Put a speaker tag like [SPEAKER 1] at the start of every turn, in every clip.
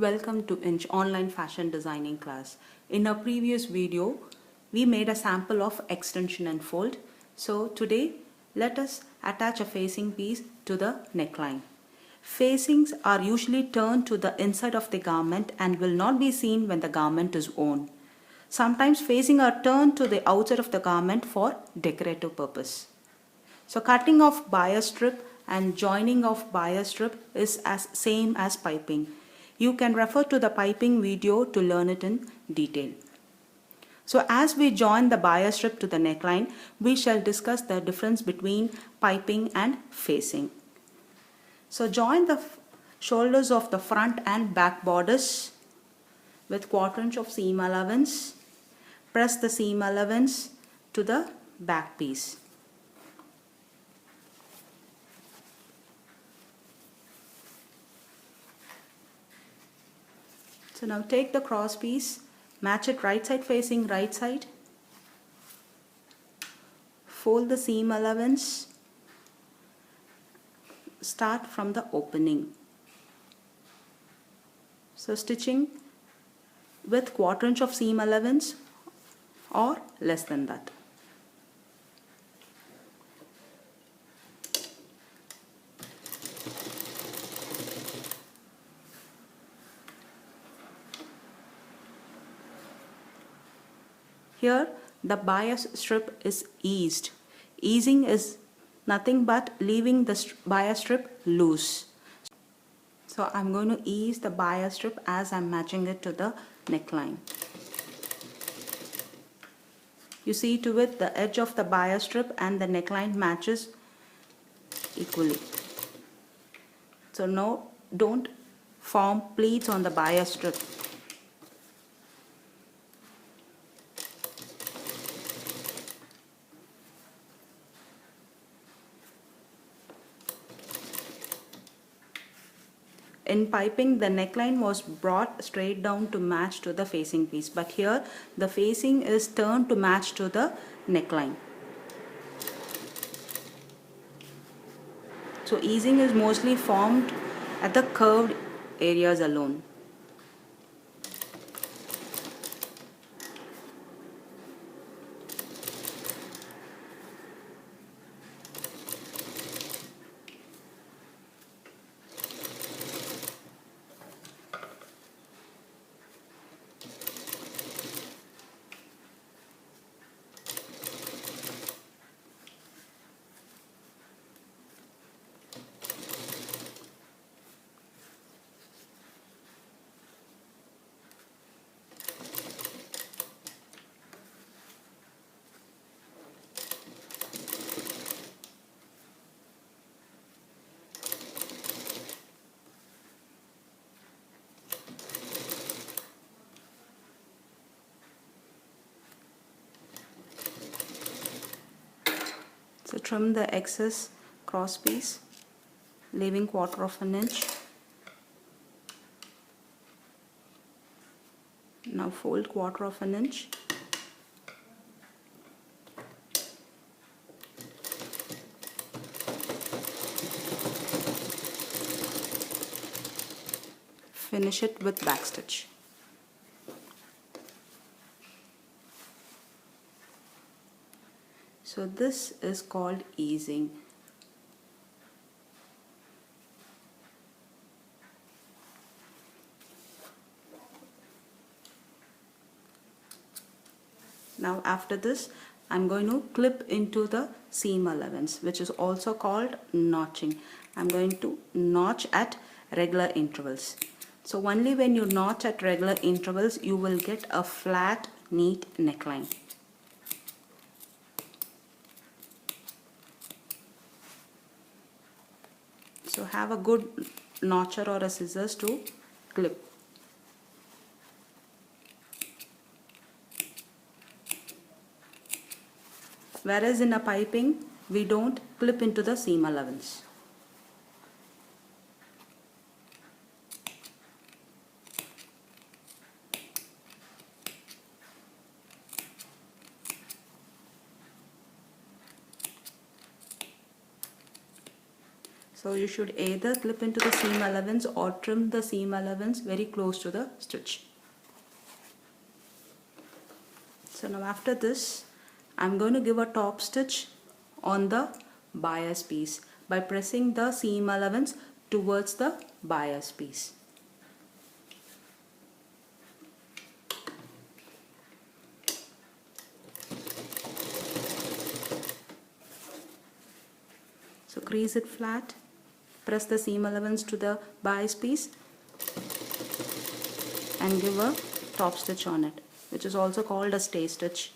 [SPEAKER 1] Welcome to Inch online fashion designing class. In our previous video, we made a sample of extension and fold. So today, let us attach a facing piece to the neckline. Facings are usually turned to the inside of the garment and will not be seen when the garment is worn. Sometimes facings are turned to the outside of the garment for decorative purpose. So cutting of bias strip and joining of bias strip is as same as piping. You can refer to the piping video to learn it in detail. So as we join the bias strip to the neckline, we shall discuss the difference between piping and facing. So join the shoulders of the front and back borders with 1/4 inch of seam allowance. Press the seam allowance to the back piece. So now take the cross piece, match it right side facing right side, fold the seam allowance, start from the opening. So stitching with 1/4 inch of seam allowance or less than that. Here the bias strip is eased. Easing is nothing but leaving the bias strip loose. So I'm going to ease the bias strip as I'm matching it to the neckline. You see to it the edge of the bias strip and the neckline matches equally. So now don't form pleats on the bias strip. In piping, the neckline was brought straight down to match to the facing piece, but here the facing is turned to match to the neckline. So easing is mostly formed at the curved areas alone. So trim the excess cross piece, leaving 1/4 inch. Now fold 1/4 inch. Finish it with backstitch. So this is called easing. Now after this, I'm going to clip into the seam allowance, which is also called notching. I'm going to notch at regular intervals. So only when you notch at regular intervals, you will get a flat, neat neckline. So have a good notcher or a scissors to clip. Whereas in a piping, we don't clip into the seam allowance. So you should either clip into the seam allowance or trim the seam allowance very close to the stitch. So now after this, I'm going to give a top stitch on the bias piece by pressing the seam allowance towards the bias piece. So crease it flat, press the seam allowance to the bias piece and give a top stitch on it, which is also called a stay stitch.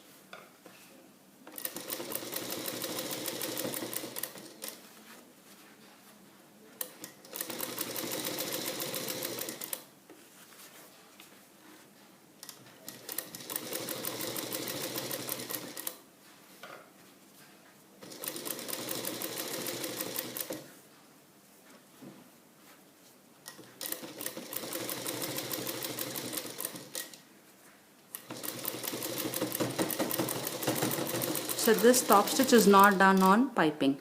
[SPEAKER 1] So this top stitch is not done on piping.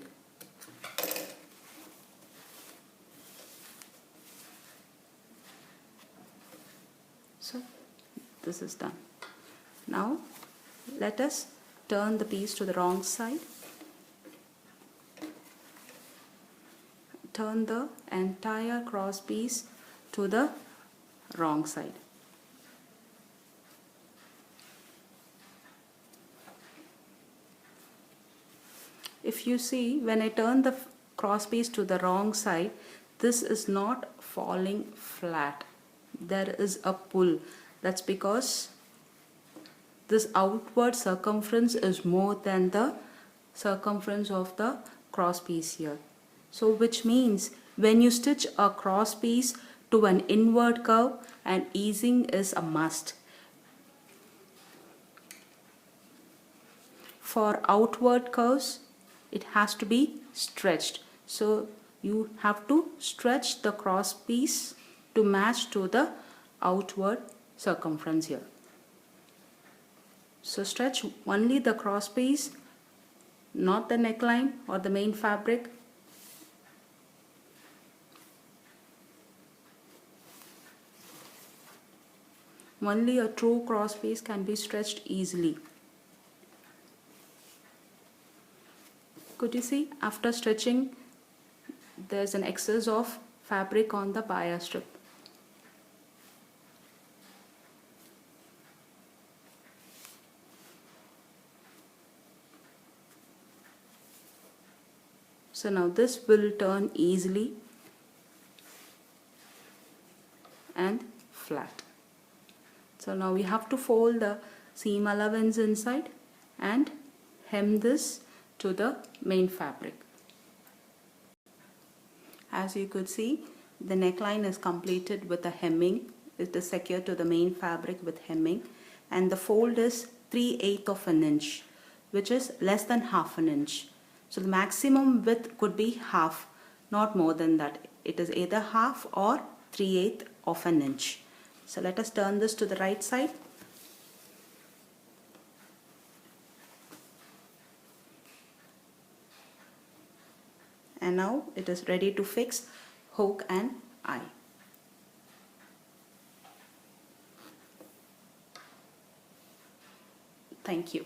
[SPEAKER 1] So this is done. Now let us turn the piece to the wrong side. Turn the entire cross piece to the wrong side. If you see, when I turn the cross piece to the wrong side, this is not falling flat. There is a pull. That's because this outward circumference is more than the circumference of the cross piece here. So which means when you stitch a cross piece to an inward curve, and easing is a must. For outward curves, it has to be stretched. So you have to stretch the cross piece to match to the outward circumference here. So stretch only the cross piece, not the neckline or the main fabric. Only a true cross piece can be stretched easily. Could you see, after stretching, there's an excess of fabric on the bias strip. So now this will turn easily and flat. So now we have to fold the seam allowance inside and hem this to the main fabric. As you could see, the neckline is completed with a hemming. It is secured to the main fabric with hemming, and the fold is 3/8 of an inch, which is less than half an inch. So the maximum width could be half, not more than that. It is either half or 3/8 of an inch. So let us turn this to the right side. And now it is ready to fix hook and eye. Thank you.